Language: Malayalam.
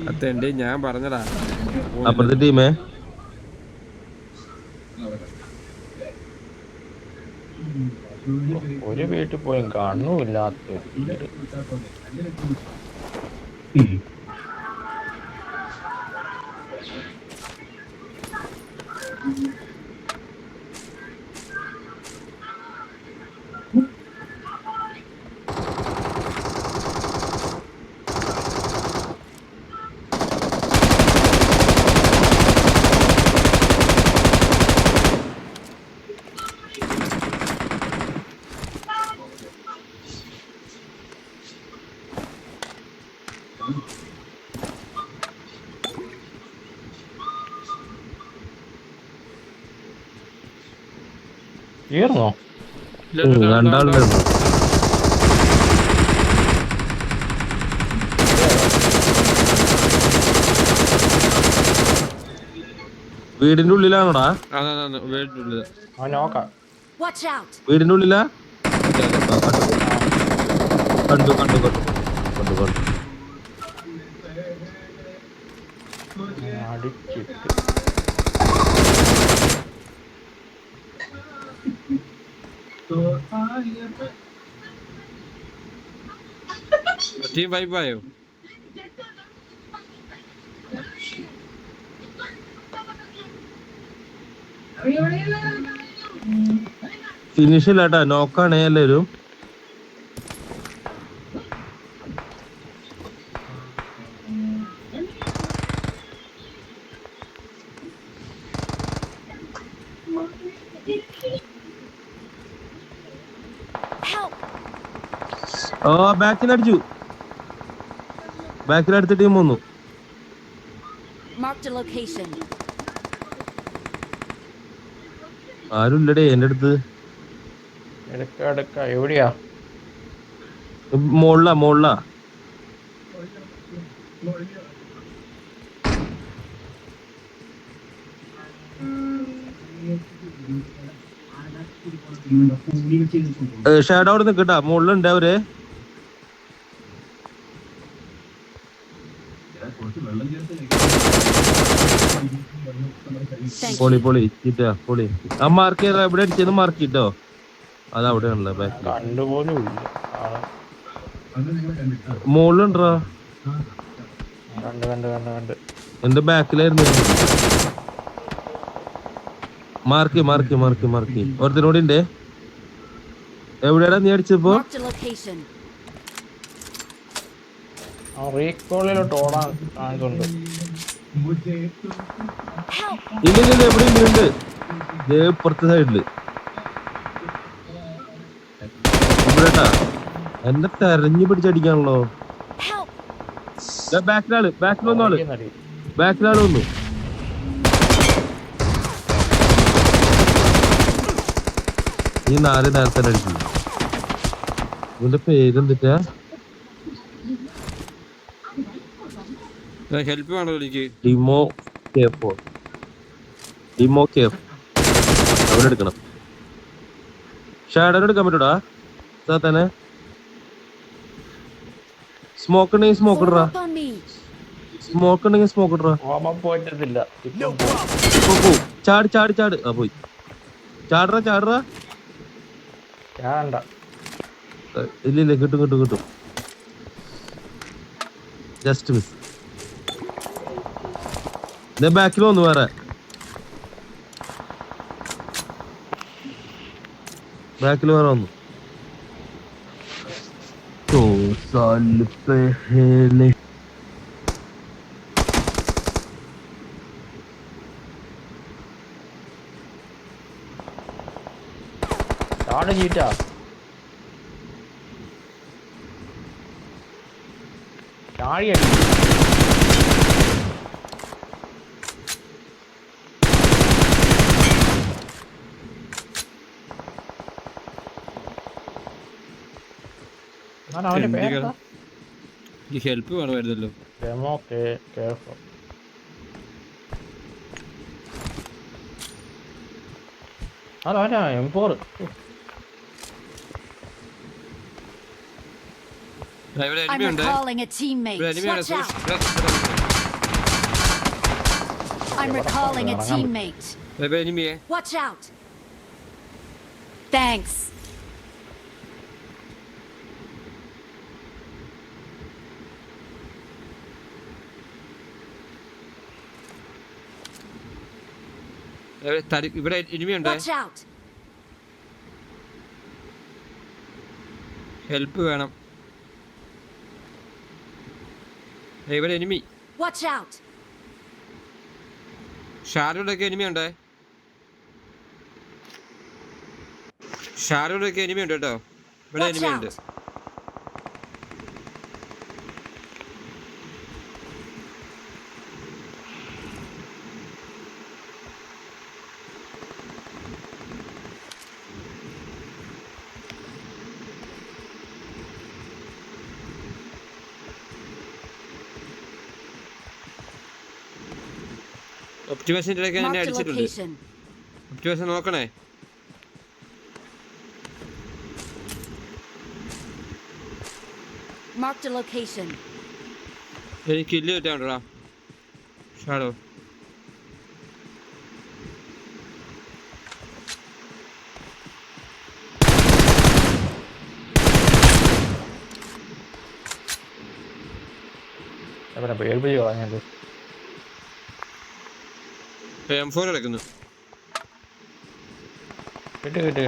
അത്തേണ്ടി ഞാൻ പറഞ്ഞടാ. അപ്പുറത്തെ ടീമേ ഒരു വീട്ടിൽ പോയും കാണുന്നില്ലാത്ത തീർന്നോ? രണ്ടാളുടെ വീടിന്റെ ഉള്ളിലാണോടാ? നോക്കാം. വീടിന്റെ ഉള്ളിലാ? കണ്ടു കണ്ടു കണ്ടു കണ്ടു കണ്ടു. അടിച്ചിട്ട് ടീം വൈബായോ? ഫിനിഷ് ഇല്ലാട്ടാ, നോക്കാണേ എല്ലാവരും. ഓ ബാക്കിലടിച്ചു, ബാക്കിലടുത്ത ടീം വന്നു. ആരുമില്ലടേ എന്റെ അടുത്ത്. എവിടെയാ? മോളിലാ മോളിലാ. ഷാഡോ അവിടെ നിക്കട്ടാ, മുകളിലുണ്ട് അവര്. പൊളി പൊളി ചീറ്റാ പൊളി. ആ മാർക്ക് ചെയ്ത എവിടെ അടിച്ചെന്ന് മാർക്ക് ചെയ്തോ? അത് അവിടെയാണല്ലോ ബാക്കിൽ. മുകളിലുണ്ടോ? എന്റെ ബാക്കിലായിരുന്നു. Mark mark mark mark. ഒരുത്തിനോടി ഉണ്ട്. എവിടെയാടാ നീ അടിച്ചപ്പോ? റീകോളിലോട്ട് ഓടാൻ ചാൻസുണ്ട്. ഇല്ല ഇല്ല എവിടെ ഉണ്ട്. ഇപ്പുറത്തെ സൈഡില് ഇവിടെട്ടാ. എന്നെ തെരഞ്ഞു പിടിച്ചടിക്കാണല്ലോ. ബാക്കിലാള്, ബാക്കിൽ വന്നു, ബാക്കിലാള് വന്നു. ഈ നാല് നേരത്തെ അടിച്ചു. ഇതിന്റെ പേരെന്തിട്ടാ? ഹെൽപ്പ് വേണോ എനിക്ക്? ഡിമോ കേഫ്, ഡിമോ കേഫ്. അവിടെ എടുക്കണം. ഷാഡോ എടുക്കാൻ പറ്റൂടാ തന്നെ. സ്മോക്ക് ഉണ്ടെങ്കിൽ സ്മോക്ക് ഇടറാ, സ്മോക്ക് ഉണ്ടെങ്കിൽ സ്മോക്ക് ഇടറാ. ചാടി ചാടി ചാട്. ആ പോയി. ചാടറാ ചാടറാ. ഇല്ല ഇല്ല കിട്ടും കിട്ടും കിട്ടും. Just miss. ബാക്കിൽ വന്നു വേറെ. ബാക്കിൽ വേറെ വന്നു. ചീറ്റാ ചാടിയടി. ഹെൽപ്പ് വേണമായിരുന്നല്ലോ. അതാ M4. ഇവിടെ I'm എനിമി ഉണ്ട്. recalling a ഇവിടെ teammate. എനിമിയാണ്. Watch out. I'm recalling a teammate. ഇവിടെ എനിമിയെ. Watch out. Thanks. ഇവിടെ എനിമി ഉണ്ട്. Watch out. ഹെൽപ്പ് വേണം. ഇവിടെ എനിമി. Watch out. ഷാരോടൊക്കെ എനിമി ഉണ്ട്. ഷാരോടൊക്കെ എനിമി ഉണ്ട് കേട്ടോ. ഇവിടെ Watch എനിമി ഉണ്ട്. out. ഒപ്റ്റിമേഷൻ്റെ ഇടയ്ക്ക് എന്നെ Marked a അടിച്ചിട്ടുണ്ട്. location. ഒപ്റ്റിമേഷൻ നോക്കണേ. Marked a location. എനിക്ക് കില്ല് കിട്ടാണ്ടോടാ ഷാഡോ. എവിടെ പേടിപ്പിച്ച് കളഞ്ഞത് M4 കിടക്കുന്നു. കിട്ടി കിട്ടി